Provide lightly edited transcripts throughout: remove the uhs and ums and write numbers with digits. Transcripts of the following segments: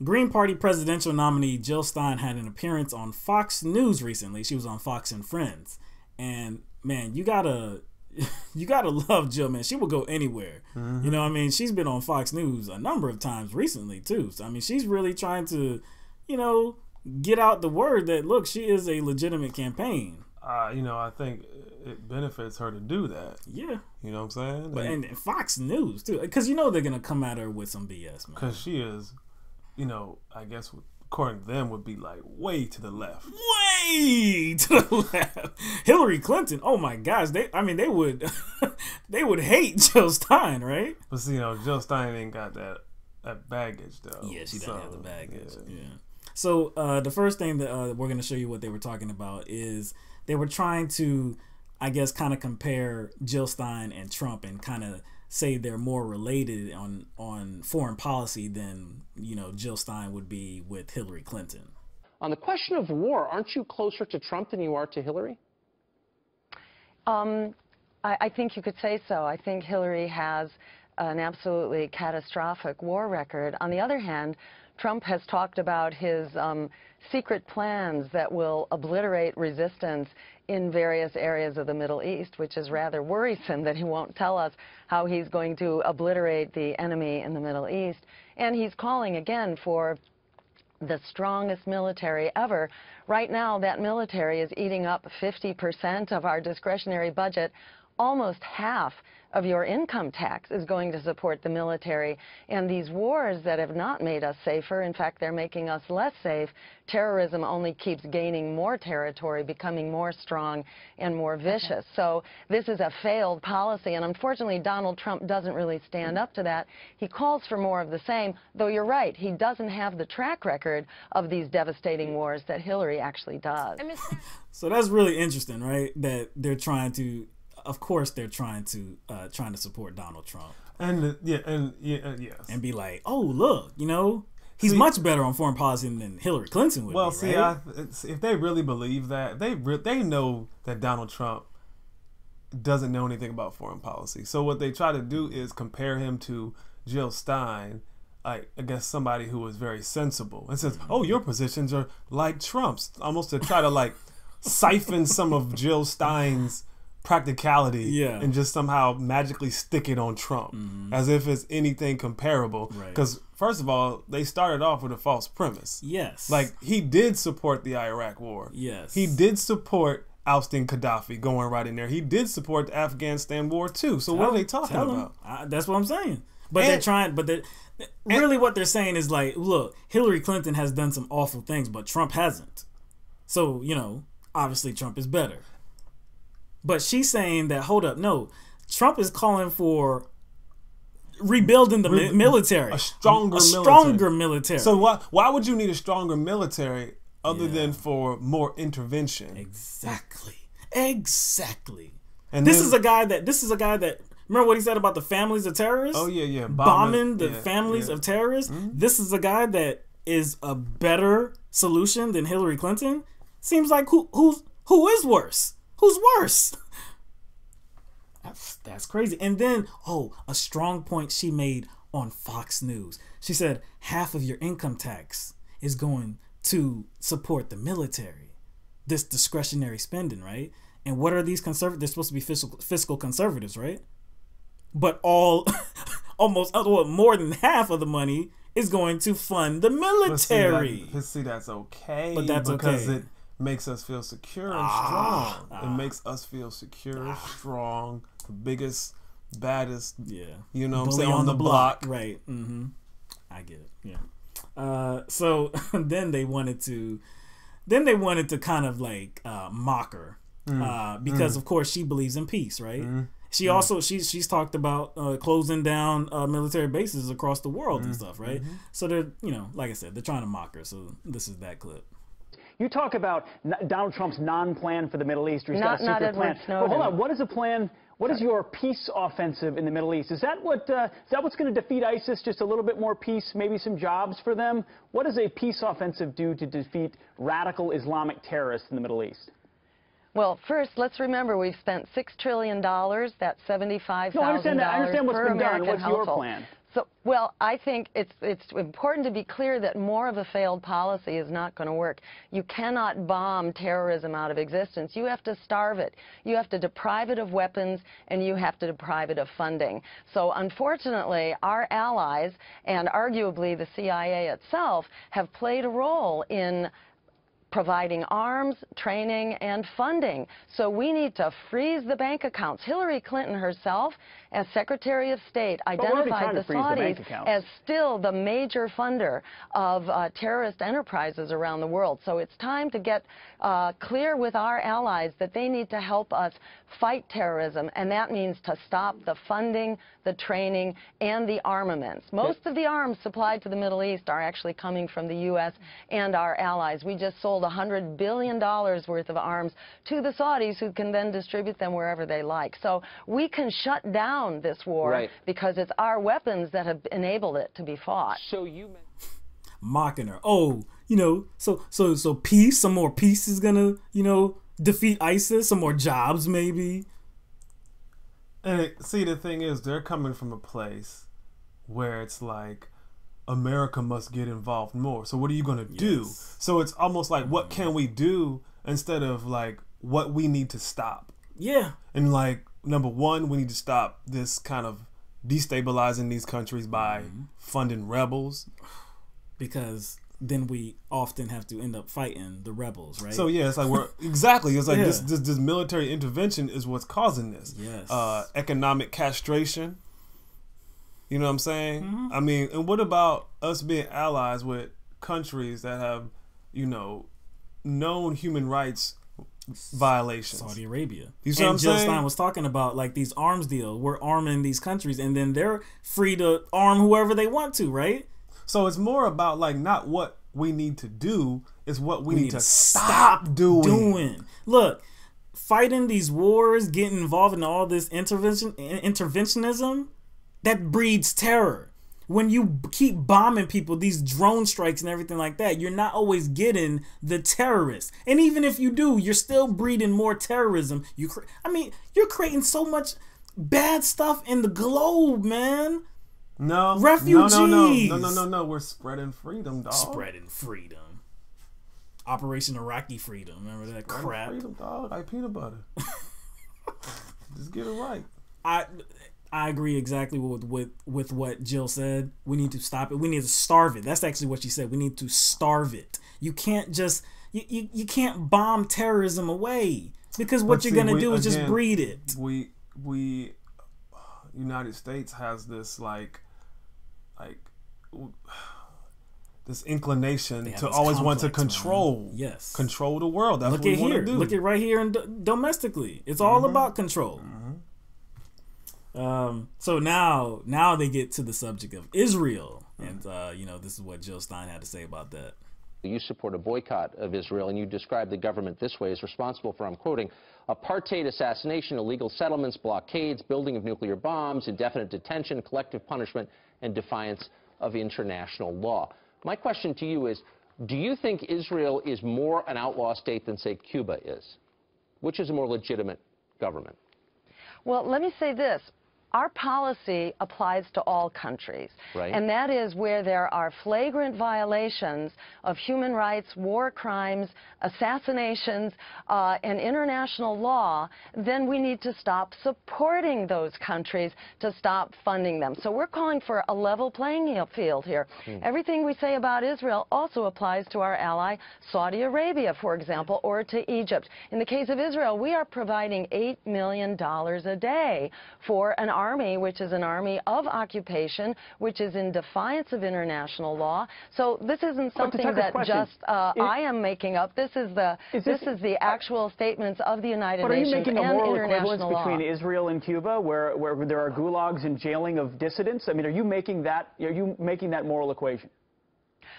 Green Party presidential nominee Jill Stein had an appearance on Fox News recently. She was on Fox and Friends. And, man, you gotta love Jill, man. She will go anywhere. Mm-hmm. You know what I mean? She's been on Fox News a number of times recently, too. So, I mean, she's really trying to, you know, get out the word that, look, she is a legitimate campaign. You know, I think it benefits her to do that. Yeah. You know what I'm saying? But, and Fox News, too. Because you know they're going to come at her with some BS, man. Because she is, you know, I guess according to them would be like way to the left. Way to the left. Hillary Clinton, oh my gosh. They would they would hate Jill Stein, right? But see, you know, Jill Stein ain't got that baggage, though. Yeah, she doesn't have the baggage. Yeah. So the first thing that we're going to show you what they were talking about is they were trying to, I guess, kind of compare Jill Stein and Trump and kind of say they're more related on foreign policy than, you know, Jill Stein would be with Hillary Clinton. On the question of war, aren't you closer to Trump than you are to Hillary? I think you could say so. I think Hillary has an absolutely catastrophic war record. On the other hand, Trump has talked about his secret plans that will obliterate resistance in various areas of the Middle East, which is rather worrisome that he won't tell us how he's going to obliterate the enemy in the Middle East. And he's calling again for the strongest military ever. Right now, that military is eating up 50% of our discretionary budget. Almost half of your income tax is going to support the military. And these wars that have not made us safer, in fact, they're making us less safe. Terrorism only keeps gaining more territory, becoming more strong and more vicious. So this is a failed policy, and unfortunately, Donald Trump doesn't really stand up to that. He calls for more of the same, though you're right, he doesn't have the track record of these devastating wars that Hillary actually does. So that's really interesting, right? That they're trying to, of course, they're trying to support Donald Trump, and yes, and be like, oh, look, you know, he's much better on foreign policy than Hillary Clinton would. Well, be, right? If they really believe that, they know that Donald Trump doesn't know anything about foreign policy. So what they try to do is compare him to Jill Stein, like, I guess somebody who is very sensible, and says, oh, your positions are like Trump's, almost to try to like siphon some of Jill Stein's practicality and just somehow magically stick it on Trump as if it's anything comparable. Because first of all, they started off with a false premise. Yes. Like, he did support the Iraq war. Yes. He did support ousting Gaddafi, going right in there. He did support the Afghanistan war too. So what are they talking about? That's what I'm saying. But they're trying, really what they're saying is like, look, Hillary Clinton has done some awful things, but Trump hasn't. So, you know, obviously Trump is better. But she's saying that, hold up, no, Trump is calling for rebuilding the military. A stronger military. So why would you need a stronger military other than for more intervention? Exactly. And this is a guy that, remember what he said about the families of terrorists? Oh, yeah. Bombing the families of terrorists? This is a guy that is a better solution than Hillary Clinton? Seems like who is worse? Who's worse? That's crazy. And then, a strong point she made on Fox News. She said half of your income tax is going to support the military. This discretionary spending, right? And what are these conservatives? They're supposed to be fiscal conservatives, right? But almost more than half of the money is going to fund the military. See, that's okay. But that's because it makes us feel secure and strong. It makes us feel secure, strong, the biggest, baddest, you know what I'm saying, on the block. Right. I get it. Yeah. So then they wanted to kind of like mock her because of course she believes in peace, right? She also she's talked about closing down military bases across the world and stuff, right? So they're, you know, like I said, they're trying to mock her. So this is that clip. You talk about Donald Trump's non-plan for the Middle East. He's got a secret plan. But hold on, what is the plan? What is your peace offensive in the Middle East? Is that what's going to defeat ISIS? Just a little bit more peace, maybe some jobs for them? What does a peace offensive do to defeat radical Islamic terrorists in the Middle East? Well, first, let's remember we've spent $6 trillion. That's $75,000 I understand what's per been done. American What's household. your plan? So, well, I think it's important to be clear that more of a failed policy is not going to work. You cannot bomb terrorism out of existence. You have to starve it. You have to deprive it of weapons, and you have to deprive it of funding. So, unfortunately, our allies, and arguably the CIA itself, have played a role in providing arms, training, and funding. So we need to freeze the bank accounts. Hillary Clinton herself, as Secretary of State, identified the Saudis as still the major funder of terrorist enterprises around the world. So it's time to get clear with our allies that they need to help us fight terrorism, and that means to stop the funding, the training, and the armaments. Most of the arms supplied to the Middle East are actually coming from the U.S. and our allies. We just sold $100 billion worth of arms to the Saudis, who can then distribute them wherever they like. So we can shut down this war because it's our weapons that have enabled it to be fought. So you mocking her. Oh, you know, so peace, some more peace is gonna, you know, defeat ISIS, some more jobs maybe. And see, the thing is, they're coming from a place where it's like, America must get involved more. So what are you going to do? So it's almost like, what can we do, instead of like, what we need to stop? Yeah. And like, number one, we need to stop this kind of destabilizing these countries by funding rebels. Because then we often have to end up fighting the rebels, right? So yeah, it's like we're exactly. It's like this military intervention is what's causing this. Yes. Economic castration. You know what I'm saying? I mean, and what about us being allies with countries that have, you know, known human rights violations? Saudi Arabia. You see what I'm saying? Jill Stein was talking about like these arms deals. We're arming these countries, and then they're free to arm whoever they want to, right? So it's more about like not what we need to do, it's what we need to stop doing. Look, fighting these wars, getting involved in all this interventionism, that breeds terror. When you keep bombing people, these drone strikes and everything like that, you're not always getting the terrorists. And even if you do, you're still breeding more terrorism. I mean, you're creating so much bad stuff in the globe, man. No. Refugees. No. We're spreading freedom, dog. Spreading freedom. Operation Iraqi Freedom. Remember that crap? Freedom, dog. Like peanut butter. Just get it right. I agree exactly with what Jill said. We need to stop it. We need to starve it. That's actually what she said. We need to starve it. You can't just you can't bomb terrorism away, because what you're gonna do is just breed it. We United States has this like this inclination to always want to control control the world. That's what we want to do. Look at right here and domestically. It's all about control. So now they get to the subject of Israel, and you know, this is what Jill Stein had to say about that. You support a boycott of Israel, and you describe the government this way: as responsible for, I'm quoting, apartheid, assassination, illegal settlements, blockades, building of nuclear bombs, indefinite detention, collective punishment, and defiance of international law. My question to you is, do you think Israel is more an outlaw state than, say, Cuba is? Which is a more legitimate government? Well, let me say this. Our policy applies to all countries, and that is where there are flagrant violations of human rights, war crimes, assassinations, and international law, then we need to stop supporting those countries, to stop funding them. So we're calling for a level playing field here. Everything we say about Israel also applies to our ally Saudi Arabia, for example, or to Egypt. In the case of Israel, we are providing $8 million a day for an army, which is an army of occupation, which is in defiance of international law. So this isn't something that just I am making up. This is the actual statements of the United Nations and international law. But are you making a moral equivalence between Israel and Cuba, where there are gulags and jailing of dissidents? I mean, are you making that moral equation?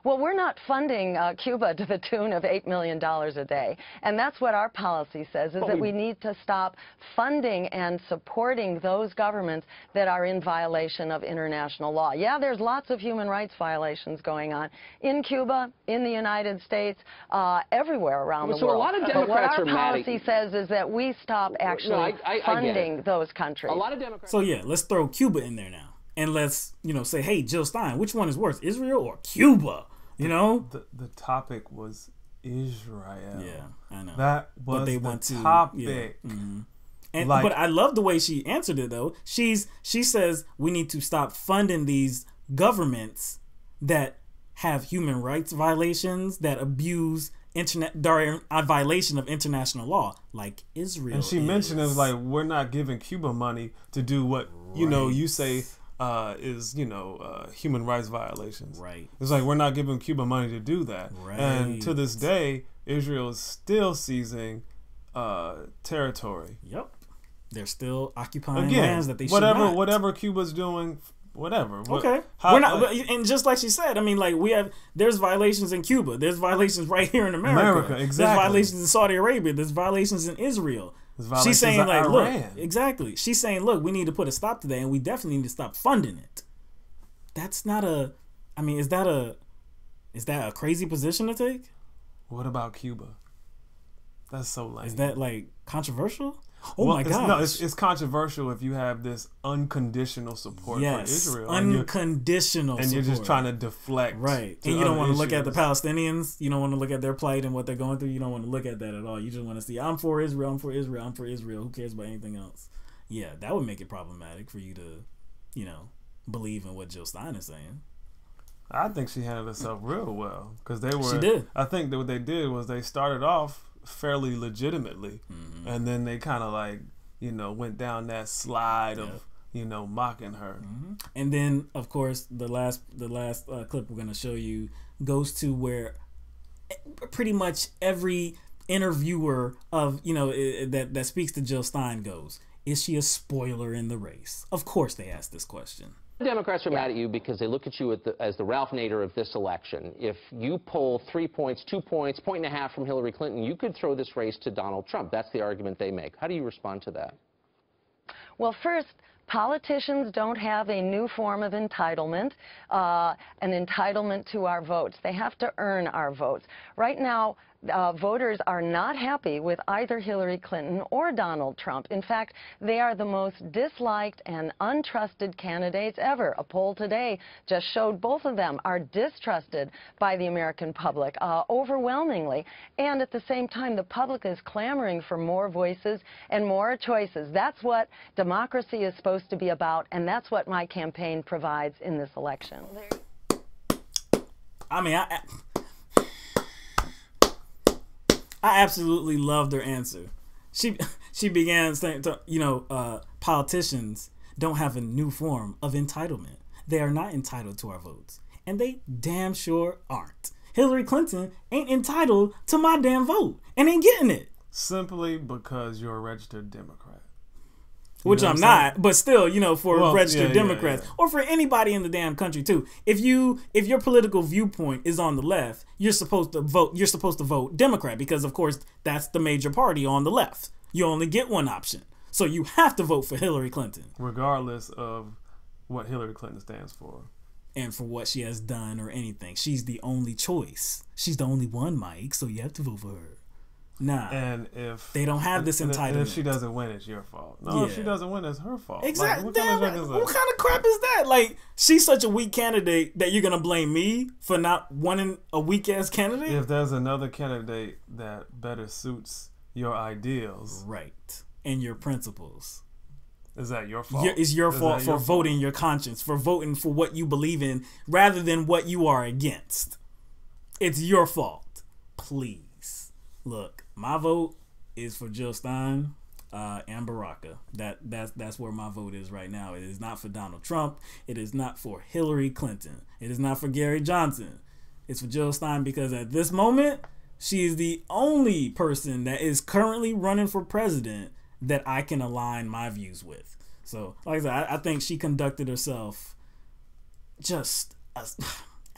Well, we're not funding Cuba to the tune of $8 million a day. And that's what our policy says, is that we need to stop funding and supporting those governments that are in violation of international law. Yeah, there's lots of human rights violations going on in Cuba, in the United States, everywhere around the world. So a lot of Democrats but what our policy says is that we stop actually funding those countries. A lot of Democrats. So yeah, let's throw Cuba in there now. and let's, say, hey, Jill Stein, which one is worse, Israel or Cuba? The topic was Israel. Yeah, I know. That was but they the topic. Yeah. Mm-hmm. And but I love the way she answered it though. She says we need to stop funding these governments that have human rights violations, that abuse violation of international law, like Israel. And she mentioned it was like, we're not giving Cuba money to do what you say is human rights violations. Right. It's like, we're not giving Cuba money to do that. Right. And to this day, Israel is still seizing territory. Yep. They're still occupying lands that they should not. Whatever Cuba's doing, whatever. Okay. We're not, and just like she said, I mean, like, there's violations in Cuba. There's violations right here in America. Exactly. There's violations in Saudi Arabia. There's violations in Israel. She's saying, like, look, exactly. She's saying, look, we need to put a stop to that, and we definitely need to stop funding it. That's not is that a crazy position to take? What about Cuba? That's so lame. Is that, like, controversial? My God! No, it's controversial if you have this unconditional support for Israel. Unconditional support. And you're just trying to deflect. Right. And you don't want to look at the Palestinians. You don't want to look at their plight and what they're going through. You don't want to look at that at all. You just want to see, I'm for Israel, I'm for Israel, I'm for Israel. Who cares about anything else? Yeah, that would make it problematic for you to, believe in what Jill Stein is saying. I think she handled herself real well. Because She did. I think that what they did was they started off fairly legitimately, and then they kind of like went down that slide of mocking her. And then of course the last clip we're going to show you goes to where pretty much every interviewer of that speaks to Jill Stein goes, is she a spoiler in the race? Of course they asked this question. The Democrats are mad at you because they look at you as the Ralph Nader of this election. If you poll 3 points, 2 points, 1.5 points from Hillary Clinton, you could throw this race to Donald Trump. That's the argument they make. How do you respond to that? Well, first, politicians don't have a new form of entitlement, an entitlement to our votes. They have to earn our votes. Right now, voters are not happy with either Hillary Clinton or Donald Trump. In fact, they are the most disliked and untrusted candidates ever. A poll today just showed both of them are distrusted by the American public overwhelmingly. And at the same time, the public is clamoring for more voices and more choices. That's what democracy is supposed to be about, and that's what my campaign provides in this election. I mean, I absolutely loved her answer. She began saying, politicians don't have a new form of entitlement. They are not entitled to our votes. And they damn sure aren't. Hillary Clinton ain't entitled to my damn vote and ain't getting it. Simply because you're a registered Democrat. Which I'm not, but still, for registered Democrats or for anybody in the damn country too. If your political viewpoint is on the left, you're supposed to vote Democrat because of course that's the major party on the left. You only get one option. So you have to vote for Hillary Clinton. Regardless of what Hillary Clinton stands for. And for what she has done or anything. She's the only choice. She's the only one, Mike, so you have to vote for her. Nah, and if they don't have this entitlement, if she doesn't win, it's your fault. No, if she doesn't win, it's her fault. Exactly. What kind of crap is that? Like, she's such a weak candidate that you're gonna blame me for not winning a weak ass candidate? If there's another candidate that better suits your ideals, right, and your principles, is that your fault? It's your fault for voting your conscience, for voting for what you believe in rather than what you are against. It's your fault. Please look. My vote is for Jill Stein and Baraka. That's where my vote is right now. It is not for Donald Trump. It is not for Hillary Clinton. It is not for Gary Johnson. It's for Jill Stein because at this moment, she is the only person that is currently running for president that I can align my views with. So, like I said, I think she conducted herself just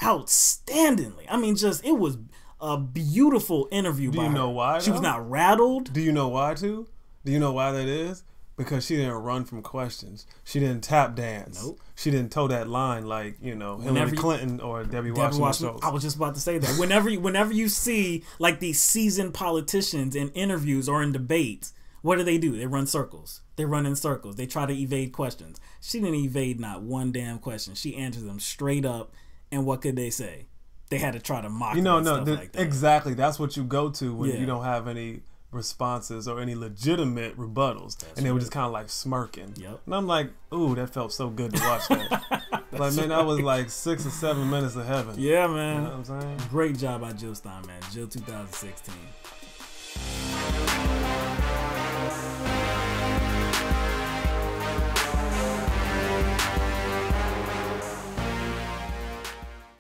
outstandingly. I mean, it was a beautiful interview. Do you know why? She was not rattled. Do you know why too? Do you know why that is? Because she didn't run from questions. She didn't tap dance. Nope. She didn't toe that line like Hillary Clinton or Debbie Washington. I was just about to say that. Whenever you see like these seasoned politicians in interviews or in debates, What do? They run circles. They run in circles. They try to evade questions. She didn't evade not one damn question. She answered them straight up. And what could they say? They had to try to mock her and stuff like that. Exactly. That's what you go to when you don't have any responses or any legitimate rebuttals. And they were just kind of like smirking. Yep. And I'm like, ooh, that felt so good to watch that. Like, man, that was like 6 or 7 minutes of heaven. Yeah, man. You know what I'm saying? Great job by Jill Stein, man. Jill 2016.